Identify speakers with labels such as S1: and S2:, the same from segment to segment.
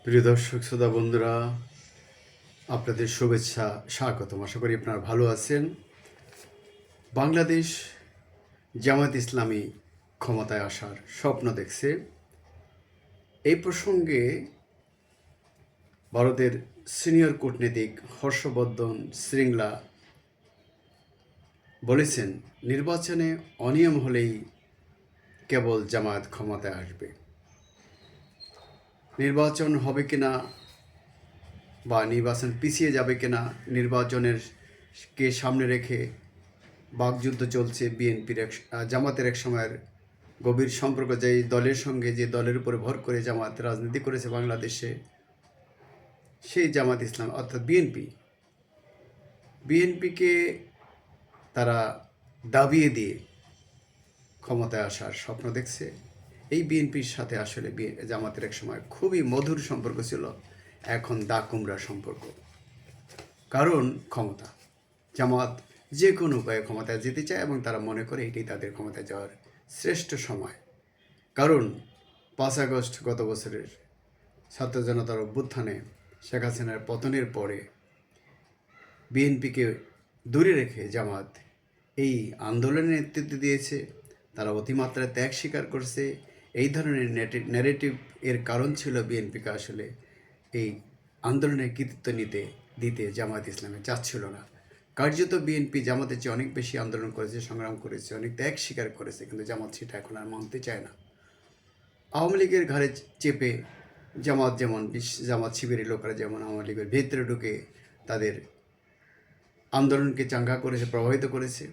S1: প্রিয় দর্শক শ্রোতা বন্ধুরা, আপনাদের শুভেচ্ছা স্বাগতম। আশা করি আপনারা ভালো আছেন। বাংলাদেশ জামায়াত ইসলামী ক্ষমতায় আসার স্বপ্ন দেখছে। এই প্রসঙ্গে ভারতের সিনিয়র কূটনীতিক হর্ষবর্ধন শ্রীংলা বলেছেন, নির্বাচনে অনিয়ম হলেই কেবল জামায়াত ক্ষমতায় আসবে। নির্বাচন হবে কিনা বা নির্বাচন পিছিয়ে যাবে কিনা, নির্বাচনের কে সামনে রেখে বাকযুদ্ধ চলছে। বিএনপির জামাতের এক সময়ের গভীর সম্পর্ক, যেই দলের সঙ্গে, যে দলের উপরে ভর করে জামাত রাজনীতি করেছে বাংলাদেশে, সেই জামাত ইসলাম অর্থাৎ বিএনপিকে তারা দাবিয়ে দিয়ে ক্ষমতায় আসার স্বপ্ন দেখছে। এই বিএনপির সাথে আসলে জামাতের এক সময় খুবই মধুর সম্পর্ক ছিল, এখন দা কুমড়া সম্পর্ক। কারণ ক্ষমতা, জামাত যে কোনো উপায়ে ক্ষমতায় যেতে চায় এবং তারা মনে করে এটি তাদের ক্ষমতায় যাওয়ার শ্রেষ্ঠ সময়। কারণ 5 আগস্ট গত বছরের ছাত্র জনতার অভ্যুত্থানে শেখ হাসিনার পতনের পরে বিএনপিকে দূরে রেখে জামাত এই আন্দোলনের নেতৃত্ব দিয়েছে। তারা অতিমাত্রায় ত্যাগ স্বীকার করছে। এই ধরনের ন্যারেটিভ এর কারণ ছিল বিএনপিকে আসলে এই আন্দোলনের কৃতিত্ব দিতে জামায়াত ইসলামে চাচ্ছিল না। কার্যত বিএনপি জামাতের চেয়ে অনেক বেশি আন্দোলন করেছে, সংগ্রাম করেছে, অনেক ত্যাগ স্বীকার করেছে, কিন্তু জামাত সেটা এখন আর মানতে চায় না। আওয়ামী লীগের ঘাড়ে চেপে জামাত শিবিরের লোকেরা যেমন আওয়ামী লীগের ভেতরে ঢুকে তাদের আন্দোলনকে চাঙ্গা করেছে, প্রভাবিত করেছে,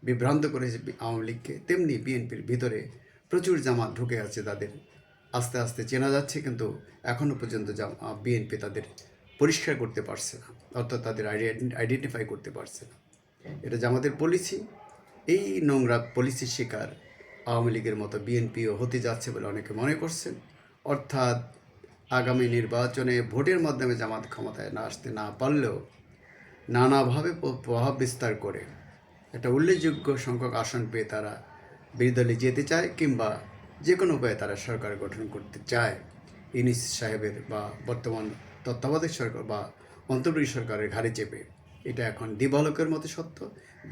S1: বিভ্রান্ত করেছে আওয়ামী লীগকে, তেমনি বিএনপির ভিতরে প্রচুর জামাত ঢুকে আছে। তাদের আস্তে আস্তে চেনা যাচ্ছে, কিন্তু এখনও পর্যন্ত বিএনপি তাদের পরিষ্কার করতে পারছে না, অর্থাৎ তাদের আইডেন্টিফাই করতে পারছে না। এটা জামাতের পলিসি। এই নোংরা পলিসির শিকার আওয়ামী লীগের মতো বিএনপিও হতে যাচ্ছে বলে অনেকে মনে করছেন। অর্থাৎ আগামী নির্বাচনে ভোটের মাধ্যমে জামাত ক্ষমতায় আসতে না পারলেও নানাভাবে প্রভাব বিস্তার করে একটা উল্লেখযোগ্য সংখ্যক আসন পেয়ে তারা বিরোধী দলে যেতে চায়, কিংবা যে কোনো উপায়ে তারা সরকার গঠন করতে চায় ইউনূস সাহেবের বা বর্তমান তত্ত্বাবধায়ক সরকার বা অন্তর্বর্তী সরকারের ঘাড়ে চেপে। এটা এখন দিবালোকের মতো সত্য।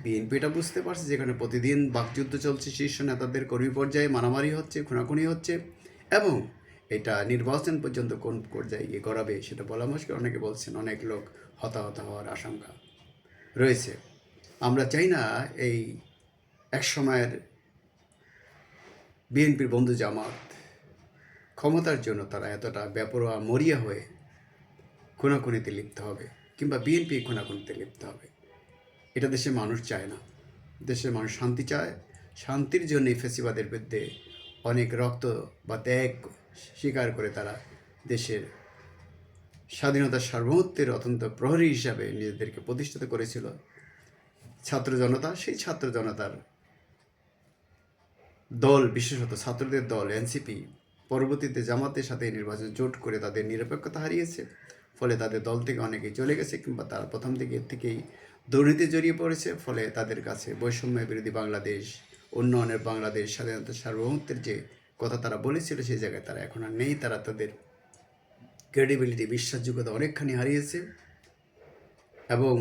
S1: বিএনপি এটা বুঝতে পারছে, যেখানে প্রতিদিন বাকযুদ্ধ চলছে, শীর্ষ নেতাদের কর্মী পর্যায়ে মারামারি হচ্ছে, খুনাখুনি হচ্ছে, এবং এটা নির্বাচন পর্যন্ত কোন পর্যায়ে গিয়ে গড়াবে সেটা বলা মুশকিল। অনেকে বলছেন অনেক লোক হতাহত হওয়ার আশঙ্কা রয়েছে। আমরা চাই না এই এক সময়ের বিএনপির বন্ধু জামাত ক্ষমতার জন্য তারা এতটা বেপরোয়া মরিয়া হয়ে খুনাখুনিতে লিপ্ত হবে, কিংবা বিএনপি খুনাখুনিতে লিপ্ত হবে। এটা দেশের মানুষ চায় না। দেশের মানুষ শান্তি চায়। শান্তির জন্য ফ্যাসিবাদের বিরুদ্ধে অনেক রক্ত বা ত্যাগ স্বীকার করে তারা দেশের স্বাধীনতার সার্বভৌমত্বের অত্যন্ত প্রহরী হিসাবে নিজেদেরকে প্রতিষ্ঠিত করেছিল ছাত্র জনতা। সেই ছাত্র জনতার দল, বিশেষত ছাত্রদের দল এনসিপি, পরবর্তীতে জামাতের সাথে নির্বাচন জোট করে তাদের নিরপেক্ষতা হারিয়েছে। ফলে তাদের দল থেকে অনেকেই চলে গেছে, কিংবা তারা প্রথম থেকেই দুর্নীতি জড়িয়ে পড়েছে। ফলে তাদের কাছে বৈষম্য বিরোধী বাংলাদেশ, উন্নয়নের বাংলাদেশ, স্বাধীনতা সার্বভৌমত্বের যে কথা তারা বলেছিল, সেই জায়গায় তারা এখন আর নেই। তারা তাদের ক্রেডিবিলিটি, বিশ্বাসযোগ্যতা অনেকখানি হারিয়েছে, এবং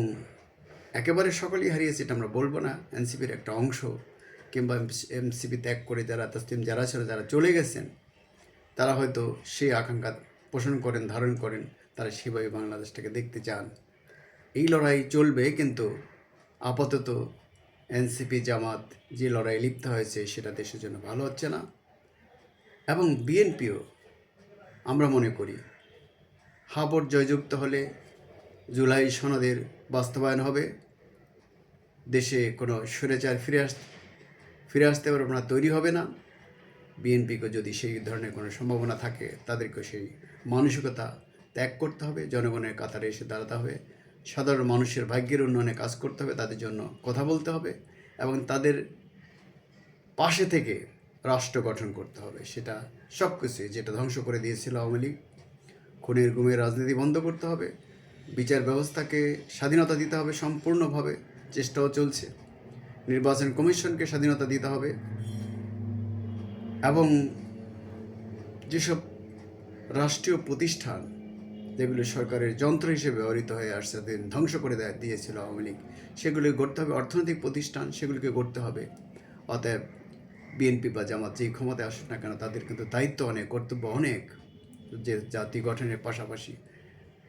S1: একেবারে সকলেই হারিয়েছে এটা আমরা বলবো না। এনসিপির একটা অংশ, কিংবা এনসিপি ত্যাগ করে যারা তসলিম যারা ছিল, যারা চলে গেছেন, তারা হয়তো সেই আকাঙ্ক্ষা পোষণ করেন, ধারণ করেন, তারা সেভাবে বাংলাদেশটাকে দেখতে চান। এই লড়াই চলবে, কিন্তু আপাতত এনসিপি জামাত যে লড়াই লিপ্ত হয়েছে সেটা দেশের জন্য ভালো হচ্ছে না। এবং বিএনপিও আমরা মনে করি হাবর জয়যুক্ত হলে জুলাই সনদের বাস্তবায়ন হবে, দেশে কোনো স্বৈরাচার ফিরে আসতে পারবে না, তৈরি হবে না। বিএনপিকে যদি সেই ধরনের কোনো সম্ভাবনা থাকে, তাদেরকে সেই মানসিকতা ত্যাগ করতে হবে, জনগণের কাতারে এসে দাঁড়াতে হবে, সাধারণ মানুষের ভাগ্যের উন্নয়নে কাজ করতে হবে, তাদের জন্য কথা বলতে হবে, এবং তাদের পাশে থেকে রাষ্ট্র গঠন করতে হবে। সেটা সব কিছুই, যেটা ধ্বংস করে দিয়েছিল আওয়ামী লীগ, খুনের গুমের রাজনীতি বন্ধ করতে হবে, বিচার ব্যবস্থাকে স্বাধীনতা দিতে হবে সম্পূর্ণভাবে, চেষ্টাও চলছে। নির্বাচন কমিশনকে স্বাধীনতা দিতে হবে, এবং যেসব রাষ্ট্রীয় প্রতিষ্ঠান যেগুলো সরকারের যন্ত্র হিসেবে ব্যবহৃত হয়ে আসছে, ধ্বংস করে দিয়েছিল আওয়ামী লীগ, সেগুলি গড়তে হবে অর্থনৈতিক প্রতিষ্ঠান, সেগুলিকে গড়তে হবে। অতএব বিএনপি বা জামাত যেই ক্ষমতায় আসুক না কেন, তাদের কিন্তু দায়িত্ব অনেক, কর্তব্য অনেক, যে জাতি গঠনের পাশাপাশি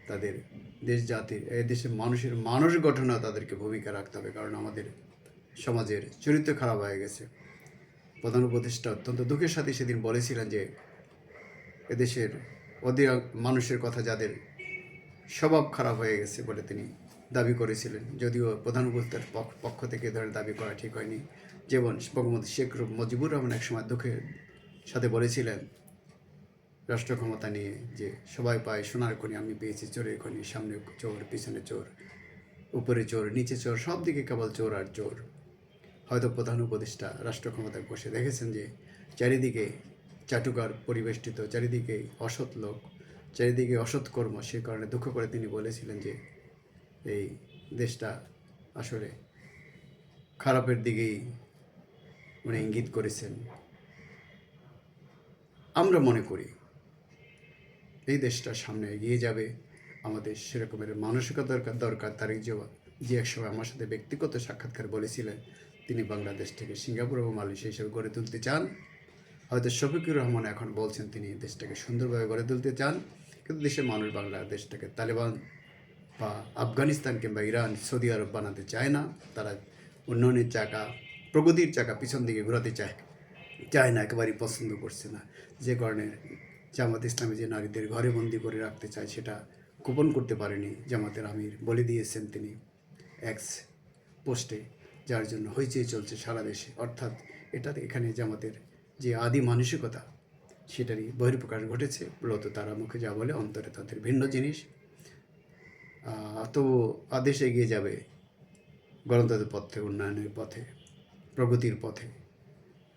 S1: তাদের দেশ জাতির এই দেশের মানুষ গঠনেও তাদেরকে ভূমিকা রাখতে হবে। কারণ আমাদের সমাজের চরিত্র খারাপ হয়ে গেছে। প্রধান উপদেষ্টা অত্যন্ত দুঃখের সাথে সেদিন বলেছিলেন যে এদেশের অধিকাংশ মানুষের কথা যাদের স্বভাব খারাপ হয়ে গেছে বলে তিনি দাবি করেছিলেন। যদিও প্রধান উপদেষ্টার পক্ষ থেকে ধরে দাবি করা ঠিক হয়নি। যেমন বঙ্গবন্ধু শেখ মুজিবুর রহমান এক সময় দুঃখের সাথে বলেছিলেন রাষ্ট্র ক্ষমতা নিয়ে যে সবাই পায় সোনার খনি, আমি পেয়েছি চোরের খনি, সামনে চোর, পিছনে চোর, উপরে চোর, নিচে চোর, সব দিকে কেবল চোর আর চোর। হয়তো প্রধান উপদেষ্টা রাষ্ট্র ক্ষমতায় বসে দেখেছেন যে চারিদিকে চাটুকার পরিবেষ্টিত, চারিদিকে অসৎ লোক, চারিদিকে অসৎ কর্ম। সে কারণে দুঃখ করে তিনি বলেছিলেন যে এই দেশটা আসলে খারাপের দিকেই উনি ইঙ্গিত করেছেন। আমরা মনে করি এই দেশটা সামনে এগিয়ে যাবে, আমাদের সেরকমের মানসিকতা দরকার। তারেক যে একসময় আমার সাথে ব্যক্তিগত সাক্ষাৎকার বলেছিলেন তিনি বাংলাদেশ থেকে সিঙ্গাপুর এবং মালয়েশিয়া হিসেবে গড়ে তুলতে চান। হয়তো শফিকুর রহমান এখন বলছেন তিনি দেশটাকে সুন্দরভাবে গড়ে তুলতে চান, কিন্তু দেশের মানুষ বাংলাদেশটাকে তালেবান বা আফগানিস্তান কিংবা ইরান, সৌদি আরব বানাতে চায় না। তারা উন্নয়নের চাকা, প্রগতির চাকা পিছন দিকে ঘোরাতে চায় না, একেবারেই পছন্দ করছে না। যে কারণে জামাত ইসলামী যে নারীদের ঘরে বন্দি করে রাখতে চায় সেটা গোপন করতে পারেনি। জামাতের আমির বলে দিয়েছেন তিনি এক্স পোস্টে, যার জন্য হইচই চলছে সারা দেশে। অর্থাৎ এখানে জামাতের যে আদি মানসিকতা সেটারই বহিঃপ্রকাশ ঘটেছে। মূলত তারা মুখে যা বলে অন্তরে তাদের ভিন্ন জিনিস। তো আদেশ এগিয়ে যাবে গণতন্ত্রের পথে, উন্নয়নের পথে, প্রগতির পথে।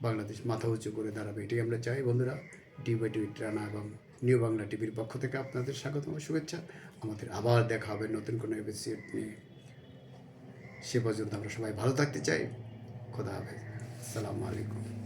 S1: বাংলাদেশ মাথা উঁচু করে দাঁড়াবে, এটাই আমরা চাই। বন্ধুরা, টি/টি রানা এবং নিউ বাংলা টিভির পক্ষ থেকে আপনাদের স্বাগতম, শুভেচ্ছা। আমাদের আবার দেখা হবে নতুন কোনো এপিসোড নিয়ে। সে পর্যন্ত আমরা সবাই ভালো থাকতে চাই। খোদা হাফেজ, আসসালামু আলাইকুম।